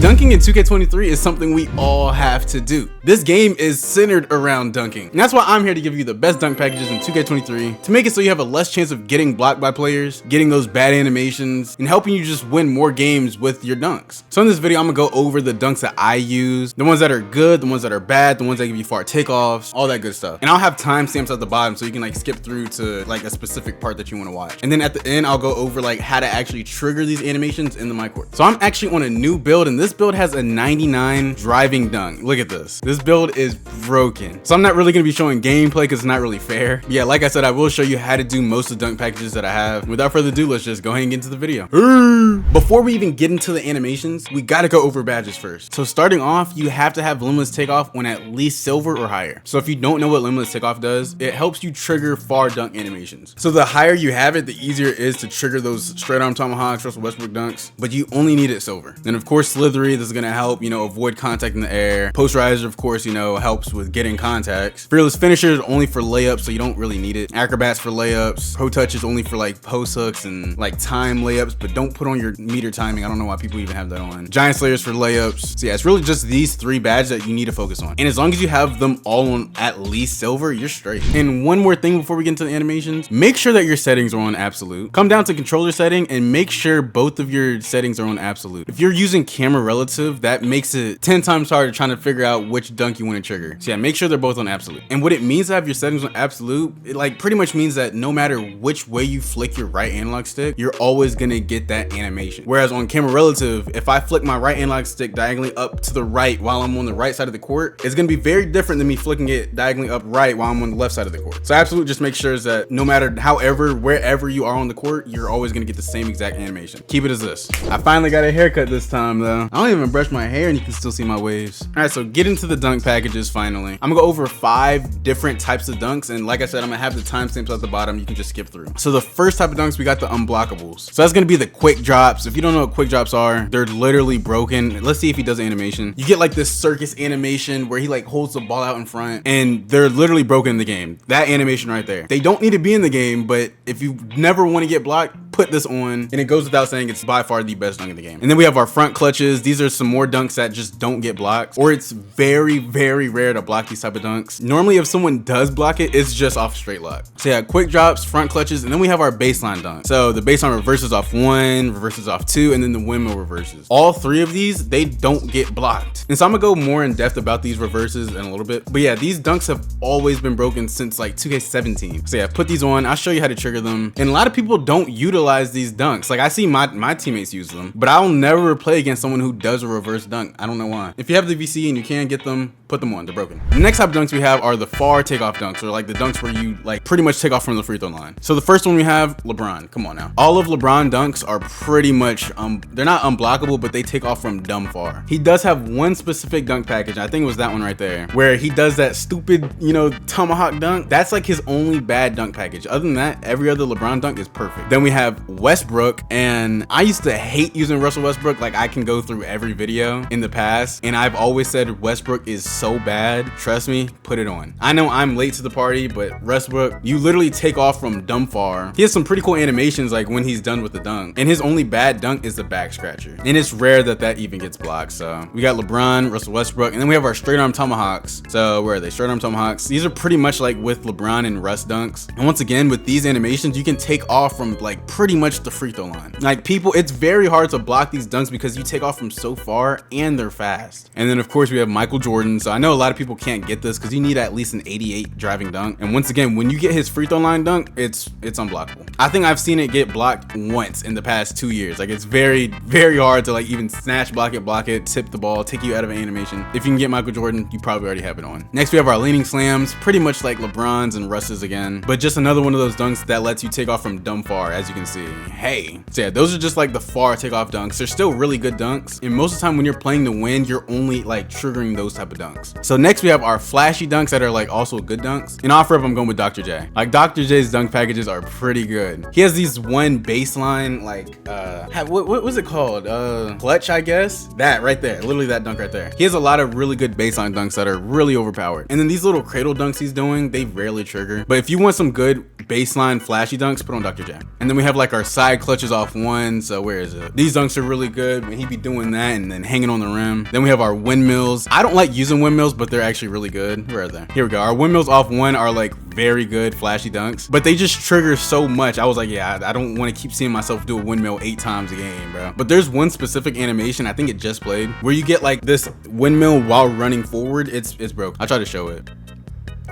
Dunking in 2K23 is something we all have to do. This game is centered around dunking. And that's why I'm here to give you the best dunk packages in 2K23 to make it so you have a less chance of getting blocked by players, getting those bad animations, and helping you just win more games with your dunks. So in this video, I'm gonna go over the dunks that I use, the ones that are good, the ones that are bad, the ones that give you far takeoffs, all that good stuff. And I'll have timestamps at the bottom so you can like skip through to like a specific part that you want to watch. And then at the end, I'll go over like how to actually trigger these animations in the mycourt. So I'm actually on a new build, and this build has a 99 driving dunk. Look at this. This build is broken. So I'm not really gonna be showing gameplay because it's not really fair. Yeah, like I said, I will show you how to do most of the dunk packages that I have. Without further ado, let's just go ahead and get into the video. Before we even get into the animations, we gotta go over badges first. So starting off, you have to have limitless takeoff on at least silver or higher. So if you don't know what limitless takeoff does, it helps you trigger far dunk animations. So the higher you have it, the easier it is to trigger those straight arm tomahawks, Russell Westbrook dunks, but you only need it silver. Then of course, slithery, this is gonna help, you know, avoid contact in the air. Post riser, of course, you know, helps with getting contacts. Fearless finisher is only for layups, so you don't really need it. Acrobats for layups. Pro touch is only for like post hooks and like time layups, but don't put on your meter timing. I don't know why people even have that on. Giant slayers for layups. So yeah, it's really just these three badges that you need to focus on. And as long as you have them all on at least silver, you're straight. And one more thing before we get into the animations, make sure that your settings are on absolute. Come down to controller setting and make sure both of your settings are on absolute. If you're using camera relative, that makes it 10 times harder trying to figure out which dunk you want to trigger. So yeah, make sure they're both on absolute. And what it means to have your settings on absolute, it like pretty much means that no matter which way you flick your right analog stick, you're always gonna get that animation. Whereas on camera relative, if I flick my right analog stick diagonally up to the right while I'm on the right side of the court, it's gonna be very different than me flicking it diagonally up right while I'm on the left side of the court. So absolute just make sure that no matter however, wherever you are on the court, you're always gonna get the same exact animation. Keep it as this. I finally got a haircut this time though. I don't even brush my hair and you can still see my waves. All right, so get into the dunk packages finally. I'm gonna go over 5 different types of dunks, and like I said, I'm gonna have the timestamps at the bottom. You can just skip through. So the first type of dunks, we got the unblockables. So that's gonna be the quick drops. If you don't know what quick drops are, they're literally broken. Let's see if he does an animation. You get like this circus animation where he like holds the ball out in front, and they're literally broken in the game. That animation right there. They don't need to be in the game, but if you never want to get blocked, put this on, and it goes without saying it's by far the best dunk in the game. And then we have our front clutches. These are some more dunks that just don't get blocked, or it's very, very rare to block these type of dunks. Normally, if someone does block it, it's just off straight lock. So yeah, quick drops, front clutches, and then we have our baseline dunk. So the baseline reverses off 1, reverses off 2, and then the windmill reverses. All 3 of these, they don't get blocked. And so I'm gonna go more in depth about these reverses in a little bit. But yeah, these dunks have always been broken since like 2K17. So yeah, put these on. I'll show you how to trigger them. And a lot of people don't utilize these dunks. Like I see my teammates use them, but I'll never play against someone who does a reverse dunk. I don't know why. If you have the VC and you can get them, put them on. They're broken. The next type of dunks we have are the far takeoff dunks, or like the dunks where you like pretty much take off from the free throw line. So the first one we have LeBron. Come on now. All of LeBron dunks are pretty much they're not unblockable, but they take off from dumb far. He does have one specific dunk package. I think it was that one right there, where he does that stupid, you know, tomahawk dunk. That's like his only bad dunk package. Other than that, every other LeBron dunk is perfect. Then we have Westbrook, and I used to hate using Russell Westbrook. Like I can go through every video in the past, and I've always said Westbrook is so bad. Trust me, put it on. I know I'm late to the party, but Westbrook, you literally take off from dumb far. He has some pretty cool animations like when he's done with the dunk, and his only bad dunk is the back scratcher, and it's rare that that even gets blocked. So we got LeBron, Russell Westbrook, and then we have our straight arm tomahawks. So where are they? Straight arm tomahawks. These are pretty much like with LeBron and Russ dunks. And once again, with these animations, you can take off from like pretty much the free throw line. Like people, it's very hard to block these dunks because you take off from so far and they're fast. And then of course we have Michael Jordan. So I know a lot of people can't get this because you need at least an 88 driving dunk. And once again, when you get his free throw line dunk, it's unblockable. I think I've seen it get blocked once in the past 2 years. Like it's very, very hard to like even snatch, block it, tip the ball, take you out of an animation. If you can get Michael Jordan, you probably already have it on. Next we have our leaning slams, pretty much like LeBron's and Russ's again, but just another one of those dunks that lets you take off from dumb far, as you can see. Hey, so yeah, those are just like the far takeoff dunks. They're still really good dunks, and most of the time when you're playing to win, you're only like triggering those type of dunks. So next we have our flashy dunks that are like also good dunks. And off rip, I'm going with Dr. J. Like Dr. J's dunk packages are pretty good. He has these one baseline like what was it called? Clutch, I guess. That right there, literally that dunk right there. He has a lot of really good baseline dunks that are really overpowered. And then these little cradle dunks he's doing, they rarely trigger. But if you want some good baseline flashy dunks, put on Dr. J. And then we have like our side clutches off one. So where is it? These dunks are really good when he be doing that and then hanging on the rim. Then we have our windmills. I don't like using windmills, but they're actually really good. Where are they? Here we go. Our windmills off one are like very good flashy dunks, but they just trigger so much. I was like, yeah, I don't want to keep seeing myself do a windmill 8 times a game, bro. But there's one specific animation, I think it just played, where you get like this windmill while running forward. It's broke. I'll try to show it.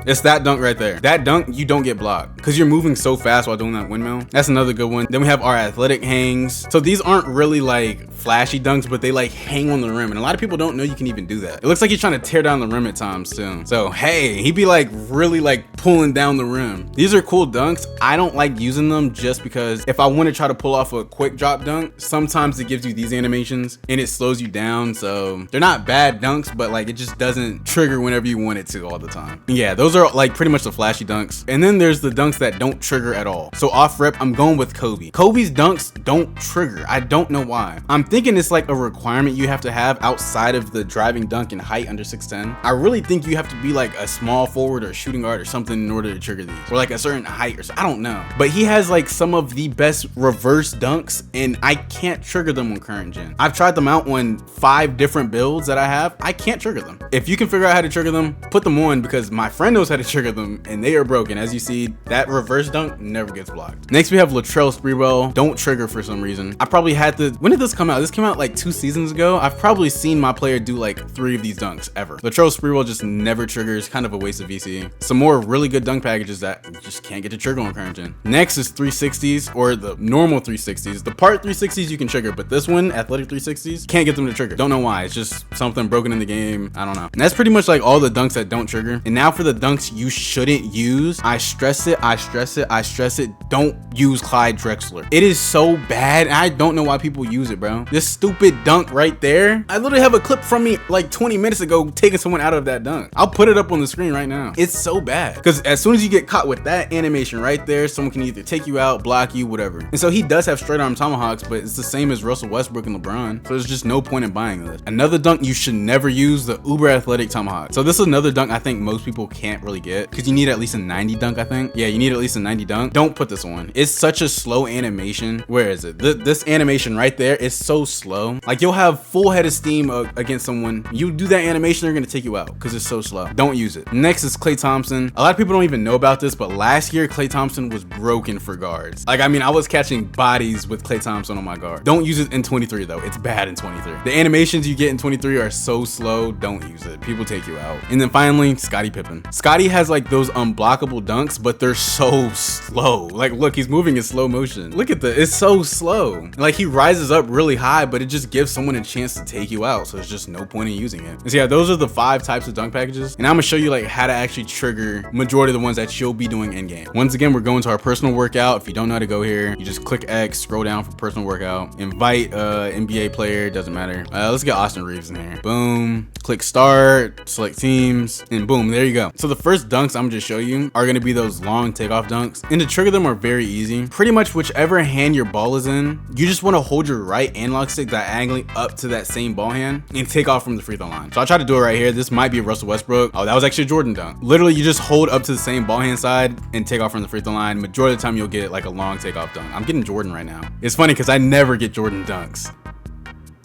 It's that dunk right there. That dunk, you don't get blocked because you're moving so fast while doing that windmill. That's another good one. Then we have our athletic hangs. So these aren't really like flashy dunks, but they like hang on the rim. And a lot of people don't know you can even do that. It looks like he's trying to tear down the rim at times too. So hey, he'd be like really like pulling down the rim. These are cool dunks. I don't like using them just because if I want to try to pull off a quick drop dunk, sometimes it gives you these animations and it slows you down. So they're not bad dunks, but like it just doesn't trigger whenever you want it to all the time. Yeah, those are like pretty much the flashy dunks. And then there's the dunks that don't trigger at all. So off rep, I'm going with Kobe. Kobe's dunks don't trigger. I don't know why. I'm thinking it's like a requirement you have to have outside of the driving dunk and height under 6'10". I really think you have to be like a small forward or shooting guard or something in order to trigger these, or like a certain height or so. I don't know. But he has like some of the best reverse dunks and I can't trigger them on current gen. I've tried them out on 5 different builds that I have. I can't trigger them. If you can figure out how to trigger them, put them on, because my friend knows how to trigger them and they are broken. As you see, that reverse dunk never gets blocked. Next we have Latrell Sprewell. Don't trigger for some reason. I probably had to, when did this come out? This came out like 2 seasons ago. I've probably seen my player do like 3 of these dunks ever. Latrell Sprewell just never triggers, kind of a waste of VC. Some more really good dunk packages that you just can't get to trigger on current gen. Next is 360s, or the normal 360s. The part 360s you can trigger, but this one, athletic 360s, can't get them to trigger. Don't know why. It's just something broken in the game. I don't know. And that's pretty much like all the dunks that don't trigger. And now for the dunks you shouldn't use. I stress it, I stress it, I stress it. Don't use Clyde Drexler. It is so bad. I don't know why people use it, bro. This stupid dunk right there. I literally have a clip from me like 20 minutes ago taking someone out of that dunk. I'll put it up on the screen right now. It's so bad because as soon as you get caught with that animation right there, someone can either take you out, block you, whatever. And so he does have straight arm tomahawks, but it's the same as Russell Westbrook and LeBron. So there's just no point in buying this. Another dunk you should never use, the uber athletic tomahawk. So this is another dunk I think most people can't really get because you need at least a 90 dunk, I think. Yeah, you need at least a 90 dunk. Don't put this on. It's such a slow animation. Where is it? This animation right there is so slow. Like you'll have full head of steam against someone. You do that animation, they're gonna take you out because it's so slow. Don't use it. Next is Klay Thompson. A lot of people don't even know about this, but last year Klay Thompson was broken for guards. Like, I mean, I was catching bodies with Klay Thompson on my guard. Don't use it in 23 though. It's bad in 23. The animations you get in 23 are so slow. Don't use it. People take you out. And then finally, Scottie Pippen. Scottie has like those unblockable dunks, but they're so slow. Like, look, he's moving in slow motion. Look at this. It's so slow. Like, he rises up really high, but it just gives someone a chance to take you out. So there's just no point in using it. And so yeah, those are the 5 types of dunk packages. And I'm gonna show you like how to actually trigger majority of the ones that you'll be doing in game. Once again, we're going to our personal workout. If you don't know how to go here, you just click X, scroll down for personal workout, invite NBA player, doesn't matter. Let's get Austin Reeves in here. Boom, click start, select teams, and boom, there you go. So the first dunks I'm gonna just show you are gonna be those long takeoff dunks. And to trigger them are very easy. Pretty much whichever hand your ball is in, you just wanna hold your right analog stick diagonally up to that same ball hand and take off from the free throw line. So I'll try to do it right here. This might be a Russell Westbrook. Oh, that was actually a Jordan dunk. Literally, you just hold up to the same ball hand side and take off from the free throw line. Majority of the time you'll get like a long takeoff dunk. I'm getting Jordan right now. It's funny because I never get Jordan dunks.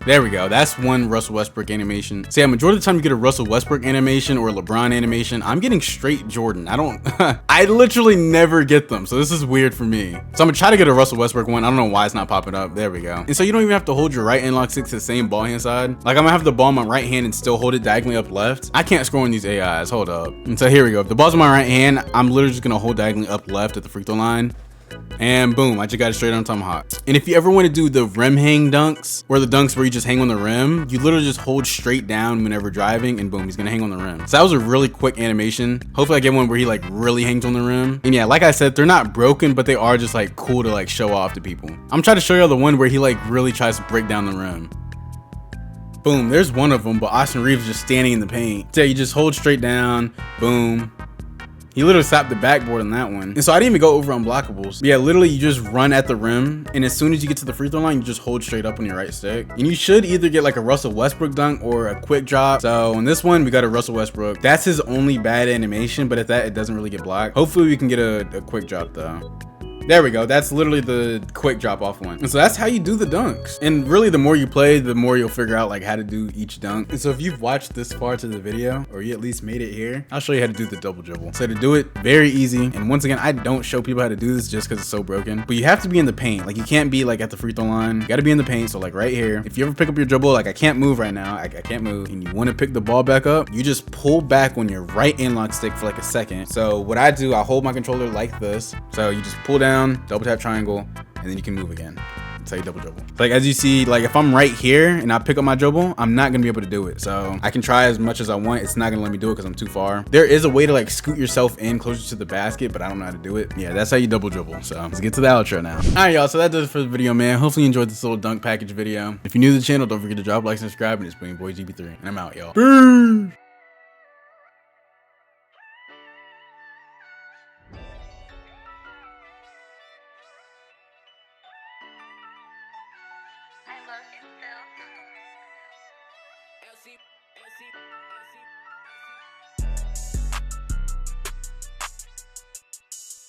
There we go. That's one Russell Westbrook animation. So yeah, majority of the time you get a Russell Westbrook animation or a LeBron animation, I'm getting straight Jordan. I literally never get them. So this is weird for me. So I'm gonna try to get a Russell Westbrook one. I don't know why it's not popping up. There we go. And so you don't even have to hold your right analog stick to the same ball hand side. Like, I'm gonna have the ball in my right hand and still hold it diagonally up left. I can't score on these AIs. Hold up. And so here we go. If the ball's in my right hand, I'm literally just gonna hold diagonally up left at the free throw line. And boom, I just got it straight on tomahawk. And if you ever want to do the rim hang dunks, or the dunks where you just hang on the rim, you literally just hold straight down whenever driving, and boom, he's gonna hang on the rim. So that was a really quick animation. Hopefully I get one where he like really hangs on the rim. And yeah, like I said, they're not broken, but they are just like cool to like show off to people. I'm trying to show y'all the one where he like really tries to break down the rim. Boom, there's one of them, but Austin Reeves is just standing in the paint. So you just hold straight down, boom. He literally stopped the backboard on that one. And so I didn't even go over unblockables. But yeah, literally you just run at the rim, and as soon as you get to the free throw line, you just hold straight up on your right stick. And you should either get like a Russell Westbrook dunk or a quick drop. So on this one, we got a Russell Westbrook. That's his only bad animation, but at that, it doesn't really get blocked. Hopefully we can get a quick drop though. There we go. That's literally the quick drop off one. And so that's how you do the dunks. And really the more you play, the more you'll figure out like how to do each dunk. And so if you've watched this far to the video, or you at least made it here, I'll show you how to do the double dribble. So to do it, very easy. And once again, I don't show people how to do this just because it's so broken, but you have to be in the paint. Like you can't be like at the free throw line. You gotta be in the paint. So like right here, if you ever pick up your dribble, like I can't move right now, I can't move, and you wanna pick the ball back up, you just pull back on your right analog stick for like a second. So what I do, I hold my controller like this. So you just pull down, double tap triangle, and then you can move again. That's how you double dribble. Like as you see, like if I'm right here and I pick up my dribble, I'm not gonna be able to do it. So I can try as much as I want. It's not gonna let me do it because I'm too far. There is a way to like scoot yourself in closer to the basket, but I don't know how to do it. Yeah, that's how you double dribble. So let's get to the outro now. All right, y'all. So that does it for the video, man. Hopefully you enjoyed this little dunk package video. If you're new to the channel, don't forget to drop a like, subscribe, and it's been your boy GB3. And I'm out, y'all. Peace. I love you, Phil.